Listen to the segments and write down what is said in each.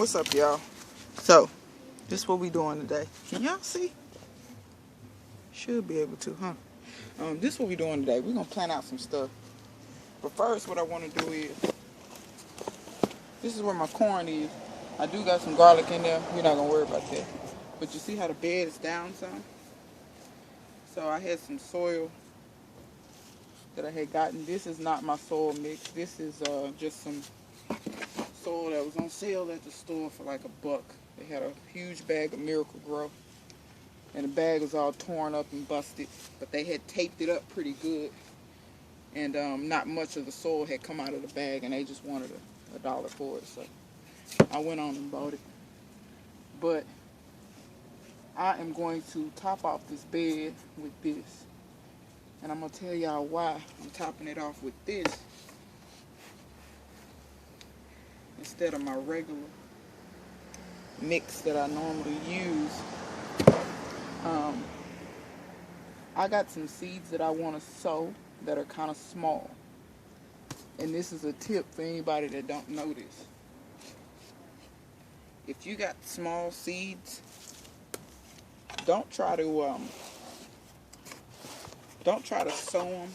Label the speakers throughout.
Speaker 1: What's up, y'all? So, this is what we doing today. Can y'all see? Should be able to, huh? This is what we doing today. We're gonna plan out some stuff. But first, what I want to do is, this is where my corn is. I do got some garlic in there. We're not gonna worry about that. But you see how the bed is down some? So I had some soil that I had gotten. This is not my soil mix. This is just some soil that was on sale at the store for like $1. They had a huge bag of Miracle Grow, and the bag was all torn up and busted, but they had taped it up pretty good, and not much of the soil had come out of the bag, and they just wanted $1 for it, so I went on and bought it. But I am going to top off this bed with this, and I'm going to tell y'all why I'm topping it off with this instead of my regular mix that I normally use. I got some seeds that I want to sow that are kind of small, and this is a tip for anybody that don't know this. If you got small seeds, don't try to sow them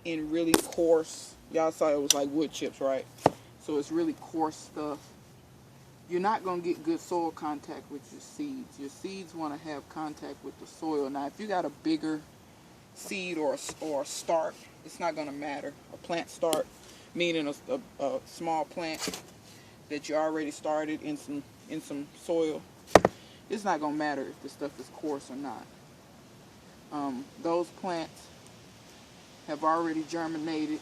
Speaker 1: in really coarse. Y'all saw it was like wood chips, right? So it's really coarse stuff. You're not going to get good soil contact with your seeds. Your seeds want to have contact with the soil. Now, if you got a bigger seed or a start, it's not going to matter. A plant start, meaning a small plant that you already started in some soil, it's not going to matter if the stuff is coarse or not. Those plants have already germinated.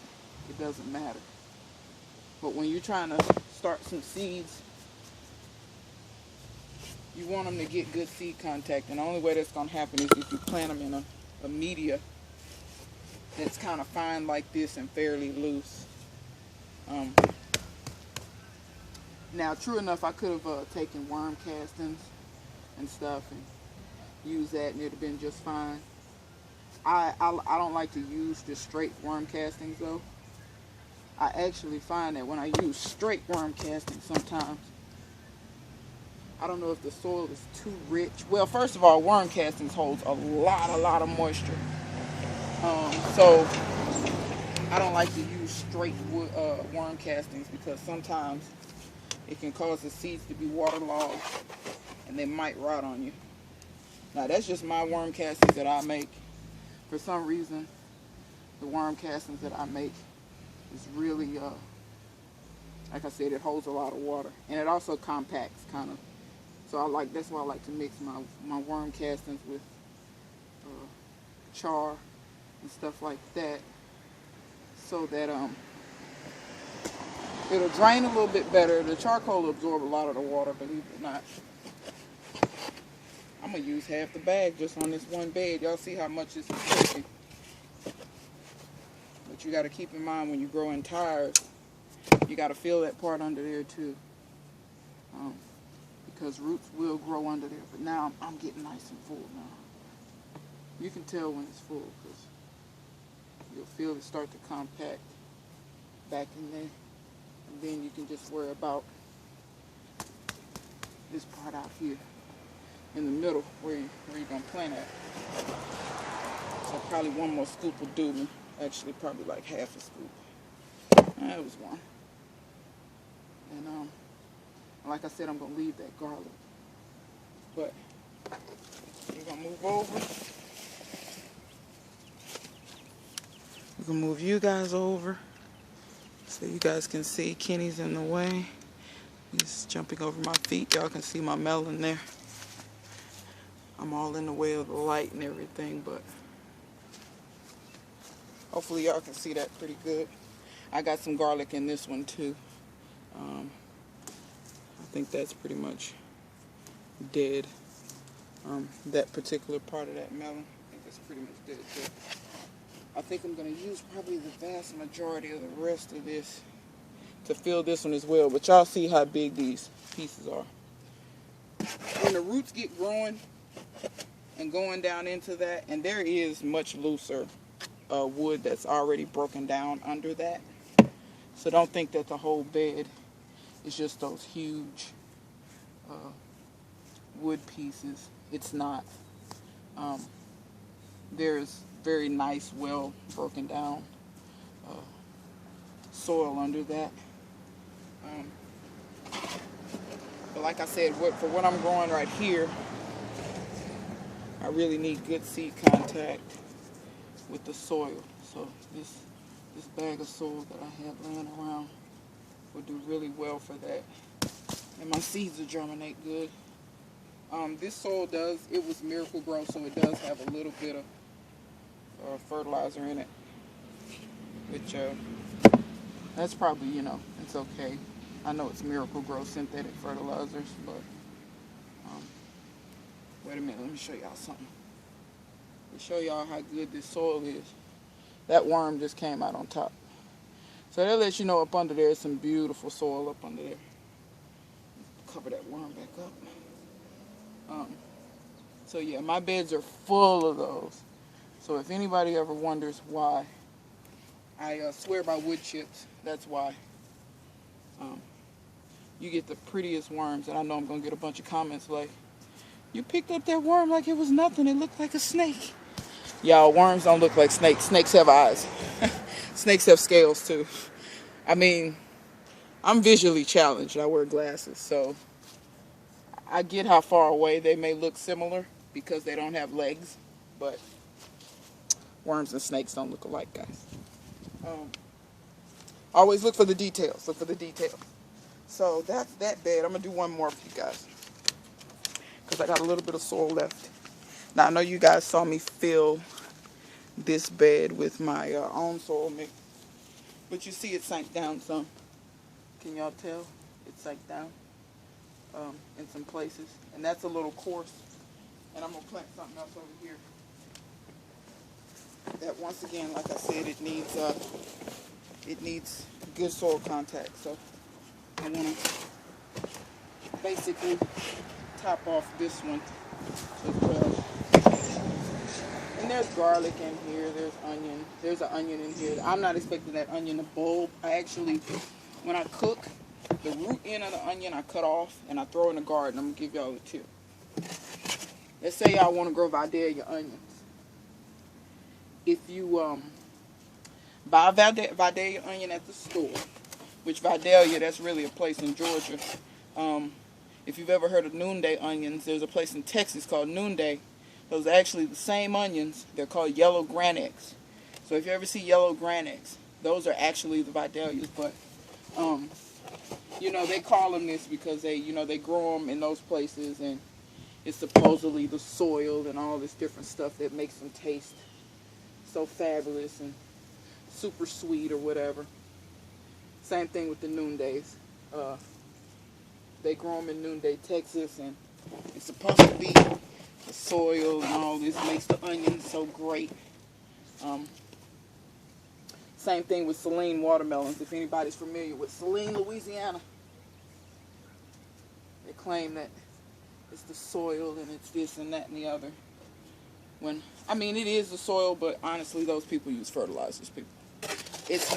Speaker 1: It doesn't matter. But when you're trying to start some seeds, you want them to get good seed contact, and the only way that's going to happen is if you plant them in a media that's kind of fine like this and fairly loose. Now, true enough, I could have taken worm castings and stuff and used that, and it would have been just fine. I don't like to use just straight worm castings, though. I actually find that when I use straight worm castings sometimes, I don't know if the soil is too rich. Well, first of all, worm castings holds a lot of moisture. So I don't like to use straight worm castings because sometimes it can cause the seeds to be waterlogged and they might rot on you. Now, that's just my worm castings that I make. For some reason, the worm castings that I make is really, like I said, it holds a lot of water, and it also compacts kind of. So that's why I like to mix my worm castings with char and stuff like that, so that it'll drain a little bit better. The charcoal will absorb a lot of the water, believe it or not. I'm gonna use half the bag just on this one bed. Y'all see how much this is taking. But you got to keep in mind when you grow in tires, you got to fill that part under there too. Because roots will grow under there. But now I'm getting nice and full now. You can tell when it's full because you'll feel it start to compact back in there. And then you can just worry about this part out here in the middle where you're going to plant at. So probably one more scoop will do me. Actually, probably like half a scoop. That was one. And like I said, I'm going to leave that garlic. But we're going to move over. We're going to move you guys over so you guys can see. Kenny's in the way. He's jumping over my feet. Y'all can see my melon there. I'm all in the way of the light and everything, but hopefully y'all can see that pretty good. I got some garlic in this one too. I think that's pretty much dead. That particular part of that melon, I think that's pretty much dead too. I think I'm going to use probably the vast majority of the rest of this to fill this one as well. But y'all see how big these pieces are. When the roots get growing and going down into that, and there is much looser wood that's already broken down under that. So don't think that the whole bed It's just those huge wood pieces. It's not. There's very nice, well broken down soil under that. But like I said, for what I'm growing right here, I really need good seed contact with the soil. So this bag of soil that I have laying around will do really well for that. And my seeds will germinate good. This soil it was Miracle Grow, so it does have a little bit of fertilizer in it, which that's probably, it's okay. I know it's Miracle Grow synthetic fertilizers, but wait a minute, let me show y'all something. To show y'all how good this soil is. That worm just came out on top. So that lets you know up under there is some beautiful soil up under there. Cover that worm back up. So yeah, my beds are full of those. So if anybody ever wonders why I swear by wood chips, that's why. You get the prettiest worms, and I know I'm going to get a bunch of comments like, you picked up that worm like it was nothing. It looked like a snake. Y'all, worms don't look like snakes. Snakes have eyes. Snakes have scales too. I mean, I'm visually challenged. I wear glasses, so I get how far away they may look similar because they don't have legs, but worms and snakes don't look alike, guys. Always look for the details. Look for the details. So that's that bed. I'm going to do one more for you guys because I got a little bit of soil left. Now, I know you guys saw me fill this bed with my own soil mix, but you see it sank down some. Can y'all tell? It sank down in some places, and that's a little coarse. And I'm going to plant something else over here. That, once again, like I said, it needs good soil contact. So I want to basically top off this one as well. And there's garlic in here. There's onion. There's an onion in here. I'm not expecting that onion to bulb. I actually, when I cook, the root end of the onion I cut off and I throw in the garden. I'm going to give y'all a tip. Let's say y'all want to grow Vidalia onions. If you buy Vidalia onion at the store, which Vidalia, that's really a place in Georgia. If you've ever heard of noonday onions, there's a place in Texas called Noonday. Those are actually the same onions. They're called yellow granics. So if you ever see yellow granics, those are actually the Vidalias. But, they call them this because they grow them in those places, and it's supposedly the soil and all this different stuff that makes them taste so fabulous and super sweet or whatever. Same thing with the noondays. They grow them in Noonday, Texas, and it's supposed to be the soil and all this makes the onions so great. Same thing with Saline watermelons. If anybody's familiar with Saline, Louisiana, they claim that it's the soil and it's this and that and the other. It is the soil, but honestly, those people use fertilizers. It's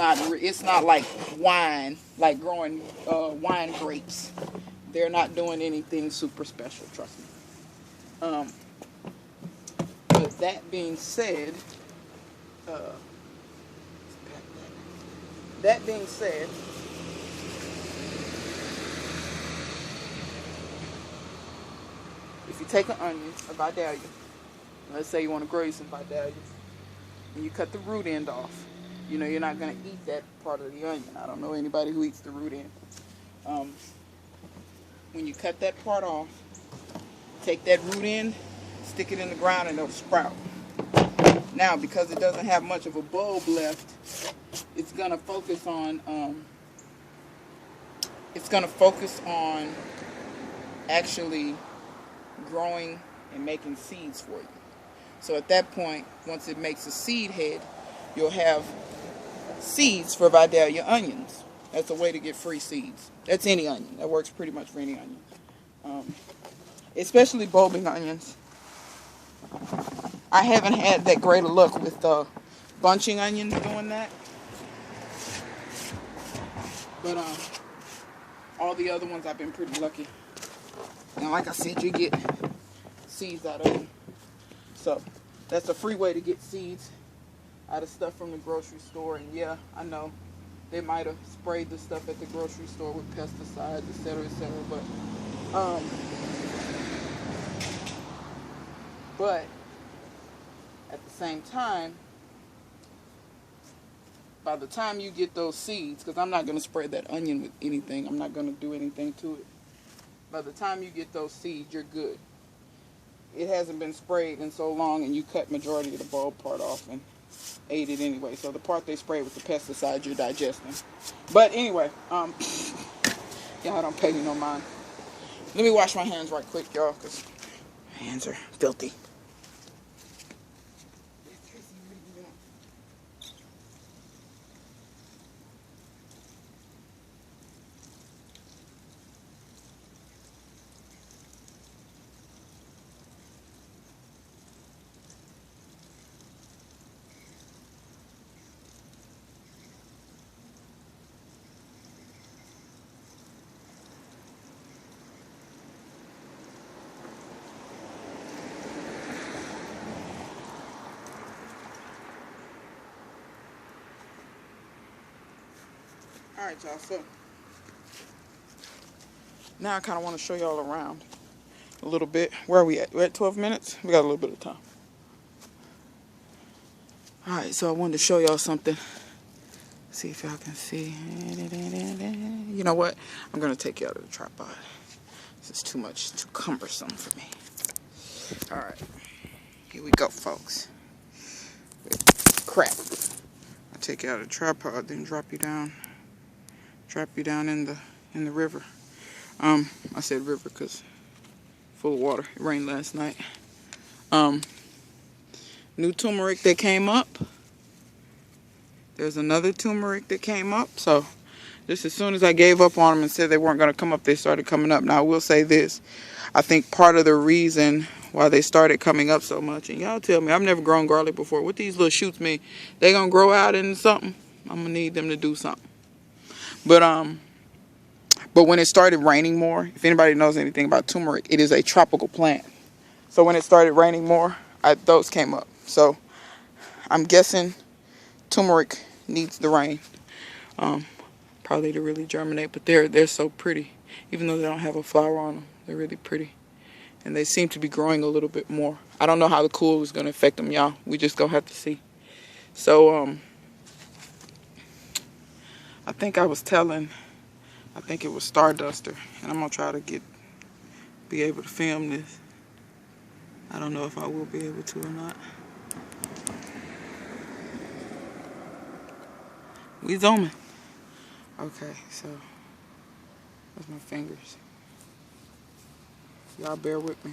Speaker 1: not like wine, like growing wine grapes. They're not doing anything super special, trust me. But that being said, if you take an onion, a Vidalia, let's say you want to grow you some Vidalias, and you cut the root end off, you're not going to eat that part of the onion. I don't know anybody who eats the root end. When you cut that part off, take that root end, stick it in the ground, and it'll sprout. Now, because it doesn't have much of a bulb left, it's going to focus on actually growing and making seeds for you. So at that point, once it makes a seed head, you'll have seeds for Vidalia onions. That's a way to get free seeds. That's any onion. That works pretty much for any onion. Especially bulbing onions. I haven't had that great a luck with bunching onions doing that. But All the other ones I've been pretty lucky. And like I said, you get seeds out of them. So that's a free way to get seeds out of stuff from the grocery store. And yeah, I know they might have sprayed the stuff at the grocery store with pesticides, etc., etc. But at the same time, by the time you get those seeds, because I'm not going to spray that onion with anything, I'm not going to do anything to it. By the time you get those seeds, you're good. It hasn't been sprayed in so long, and you cut majority of the bulb part off and ate it anyway. So the part they sprayed with the pesticides, you're digesting. But anyway, y'all don't pay me no mind. Let me wash my hands right quick, y'all, because my hands are filthy. Alright, y'all, so now I kind of want to show y'all around a little bit. Where are we at? We're at 12 minutes? We got a little bit of time. Alright, so I wanted to show y'all something. See if y'all can see. You know what? I'm going to take you out of the tripod. This is too cumbersome for me. Alright, here we go, folks. Crap. I'll take you out of the tripod, then drop you down in the river. I said river because full of water. It rained last night. New turmeric that came up. There's another turmeric that came up. So just as soon as I gave up on them and said they weren't going to come up, they started coming up. Now I will say this. I think part of the reason why they started coming up so much, and y'all tell me, I've never grown garlic before. What these little shoots mean? They gonna grow out into something? I'm gonna need them to do something. But when it started raining more, if anybody knows anything about turmeric, it is a tropical plant. So when it started raining more, those came up. So I'm guessing turmeric needs the rain, probably to really germinate. But they're so pretty, even though they don't have a flower on them. They're really pretty, and they seem to be growing a little bit more. I don't know how the cool is going to affect them, y'all. We just gonna have to see. So I think it was Starduster, and I'm gonna try to be able to film this. I don't know if I will be able to or not. We zooming. Okay, so that's my fingers. Y'all bear with me.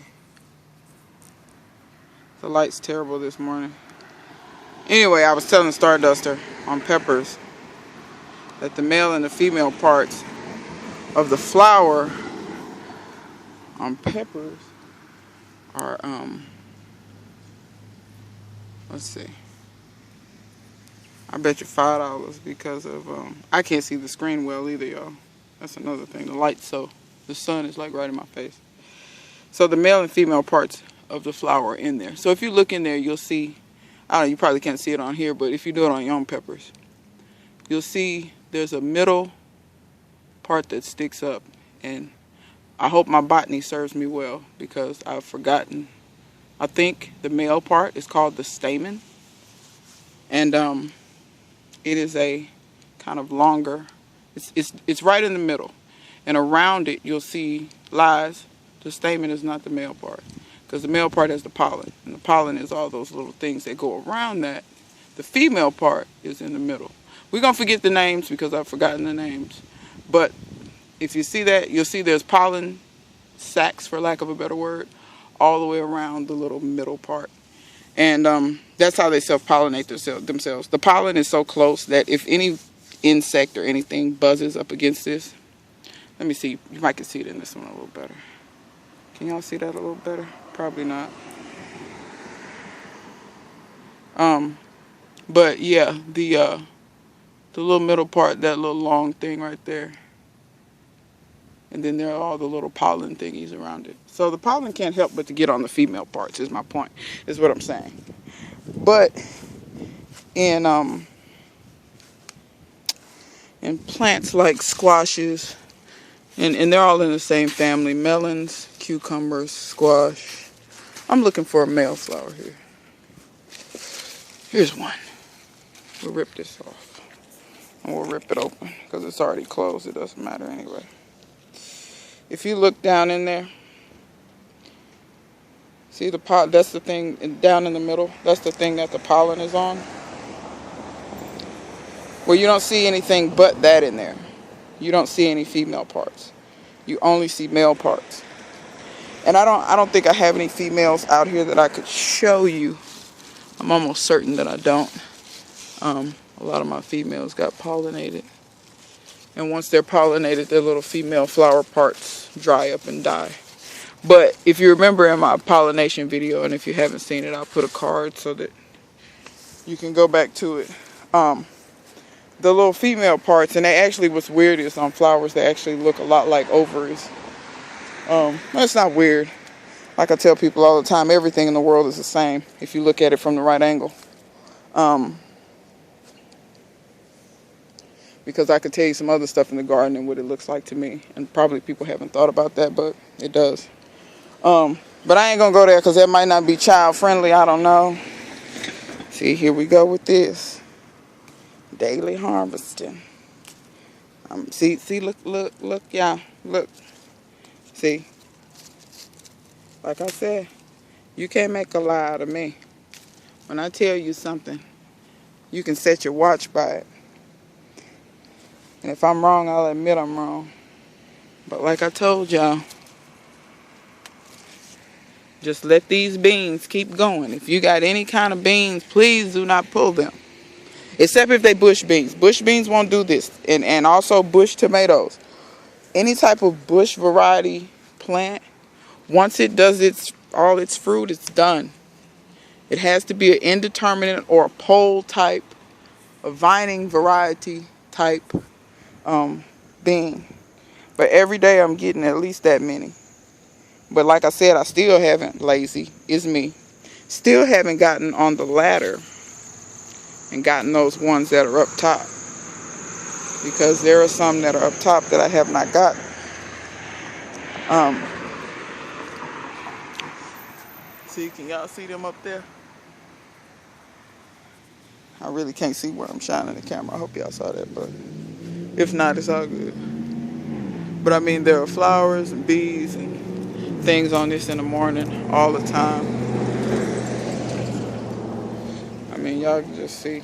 Speaker 1: The light's terrible this morning. Anyway, I was telling Starduster on peppers that the male and the female parts of the flower on peppers are, let's see. I bet you $5 because of, I can't see the screen well either, y'all. That's another thing. The sun is like right in my face. So the male and female parts of the flower are in there. So if you look in there, you'll see, I don't know, you probably can't see it on here, but if you do it on your own peppers, you'll see there's a middle part that sticks up. And I hope my botany serves me well because I've forgotten. I think the male part is called the stamen. And it is a kind of longer, it's right in the middle. And around it, you'll see lies. The stamen is not the male part because the male part has the pollen. And the pollen is all those little things that go around that. The female part is in the middle. We're going to forget the names because I've forgotten the names. But if you see that, you'll see there's pollen sacs, for lack of a better word, all the way around the little middle part. And that's how they self-pollinate themselves. The pollen is so close that if any insect or anything buzzes up against this, let me see, you might can see it in this one a little better. Can y'all see that a little better? Probably not. But yeah, the little middle part, that little long thing right there, And then there are all the little pollen thingies around it. So the pollen can't help but to get on the female parts, is my point, is what I'm saying. But in plants like squashes, and they're all in the same family, melons, cucumbers, squash. I'm looking for a male flower here. Here's one. We'll rip this off. And we'll rip it open because it's already closed. It doesn't matter anyway. If you look down in there, see the pot? That's the thing down in the middle. That's the thing that the pollen is on. Well, you don't see anything but that in there. You don't see any female parts. You only see male parts. And I don't think I have any females out here that I could show you. I'm almost certain that I don't. A lot of my females got pollinated. And once they're pollinated, their little female flower parts dry up and die. But if you remember in my pollination video, and if you haven't seen it, I'll put a card so that you can go back to it. The little female parts, and they actually, what's weird is on flowers, they actually look a lot like ovaries. That's not weird. Like I tell people all the time, everything in the world is the same if you look at it from the right angle. Because I could tell you some other stuff in the garden and what it looks like to me. And probably people haven't thought about that, but it does. But I ain't going to go there because that might not be child friendly. I don't know. See, here we go with this. Daily harvesting. See, look, y'all. Look. See. Like I said, you can't make a lie out of me. When I tell you something, you can set your watch by it. And if I'm wrong, I'll admit I'm wrong. But like I told y'all, just let these beans keep going. If you got any kind of beans, please do not pull them. Except if they bush beans. Bush beans won't do this. And also bush tomatoes. Any type of bush variety plant, once it does all its fruit, it's done. It has to be an indeterminate or a pole type, a vining variety type bean. But every day I'm getting at least that many. But like I said, I still haven't, lazy is me, still haven't gotten on the ladder and gotten those ones that are up top. Because there are some that are up top that I have not gotten. See, can y'all see them up there? I really can't see where I'm shining the camera. I hope y'all saw that, but if not, it's all good. But I mean, there are flowers and bees and things on this in the morning all the time. I mean, y'all can just see.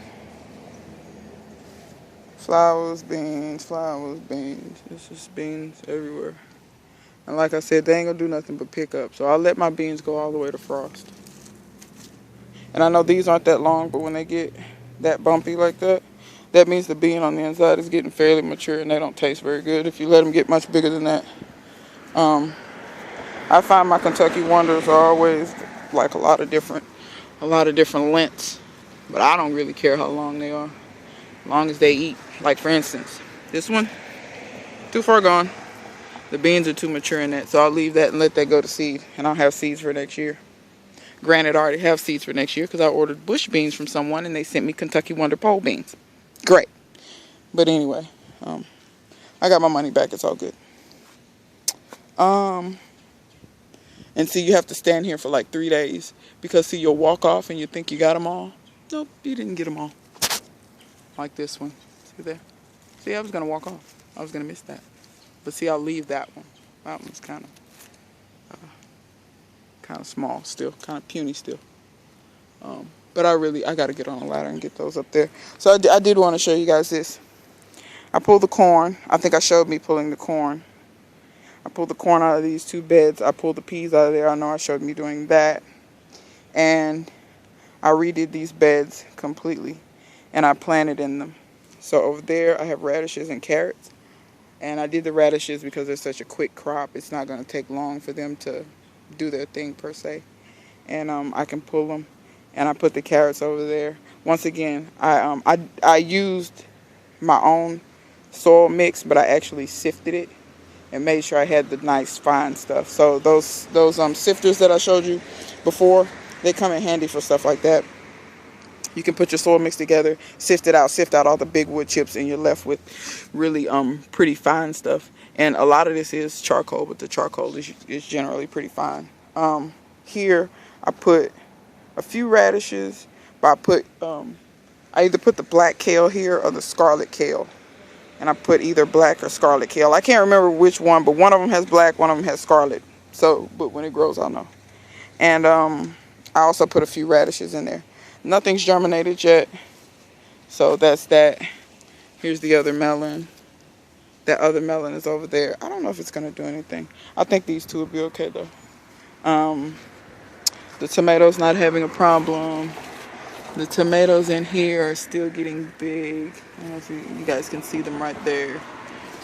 Speaker 1: Flowers, beans, flowers, beans. It's just beans everywhere. And like I said, they ain't gonna do nothing but pick up. So I'll let my beans go all the way to frost. And I know these aren't that long, but when they get that bumpy like that, that means the bean on the inside is getting fairly mature and they don't taste very good if you let them get much bigger than that. I find my Kentucky Wonders are always like a lot of different lengths. But I don't really care how long they are, as long as they eat. Like for instance, this one, too far gone. The beans are too mature in that, so I'll leave that and let that go to seed, and I'll have seeds for next year. Granted, I already have seeds for next year because I ordered bush beans from someone and they sent me Kentucky Wonder pole beans. Great. But anyway, I got my money back. It's all good. And see, you have to stand here for like 3 days because see, you'll walk off and you think you got them all. Nope, you didn't get them all. Like this one. See there? See, I was going to walk off. I was going to miss that. But see, I'll leave that one. That one's kind of small still, kind of puny still. But I got to get on a ladder and get those up there. So I did want to show you guys this. I pulled the corn. I think I showed me pulling the corn. I pulled the corn out of these 2 beds. I pulled the peas out of there. I know I showed me doing that. And I redid these beds completely. And I planted in them. So over there I have radishes and carrots. And I did the radishes because they're such a quick crop. It's not going to take long for them to do their thing per se. And I can pull them. And I put the carrots over there. Once again, I used my own soil mix, but I actually sifted it and made sure I had the nice fine stuff. So those sifters that I showed you before, they come in handy for stuff like that. You can put your soil mix together, sift out all the big wood chips, and you're left with really pretty fine stuff. And a lot of this is charcoal, but the charcoal is generally pretty fine. Here I put a few radishes, but I either put the black kale here or the scarlet kale. And I put either black or scarlet kale. I can't remember which one, but one of them has black, one of them has scarlet. So, but when it grows, I'll know. And I also put a few radishes in there. Nothing's germinated yet, so that's that. Here's the other melon. That other melon is over there. I don't know if it's going to do anything. I think these two will be okay, though. The tomatoes not having a problem. The tomatoes in here are still getting big. I don't know if you guys can see them right there.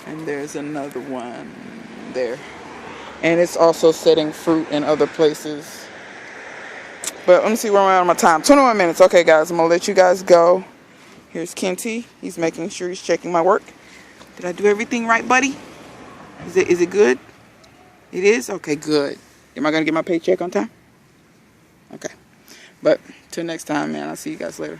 Speaker 1: And there's another one there. And it's also setting fruit in other places. But let me see where I'm at on my time. 21 minutes. Okay, guys, I'm going to let you guys go. Here's Kenty. He's making sure he's checking my work. Did I do everything right, buddy? Is it good? It is? Okay, good. Am I going to get my paycheck on time? Okay. But till next time, man, I'll see you guys later.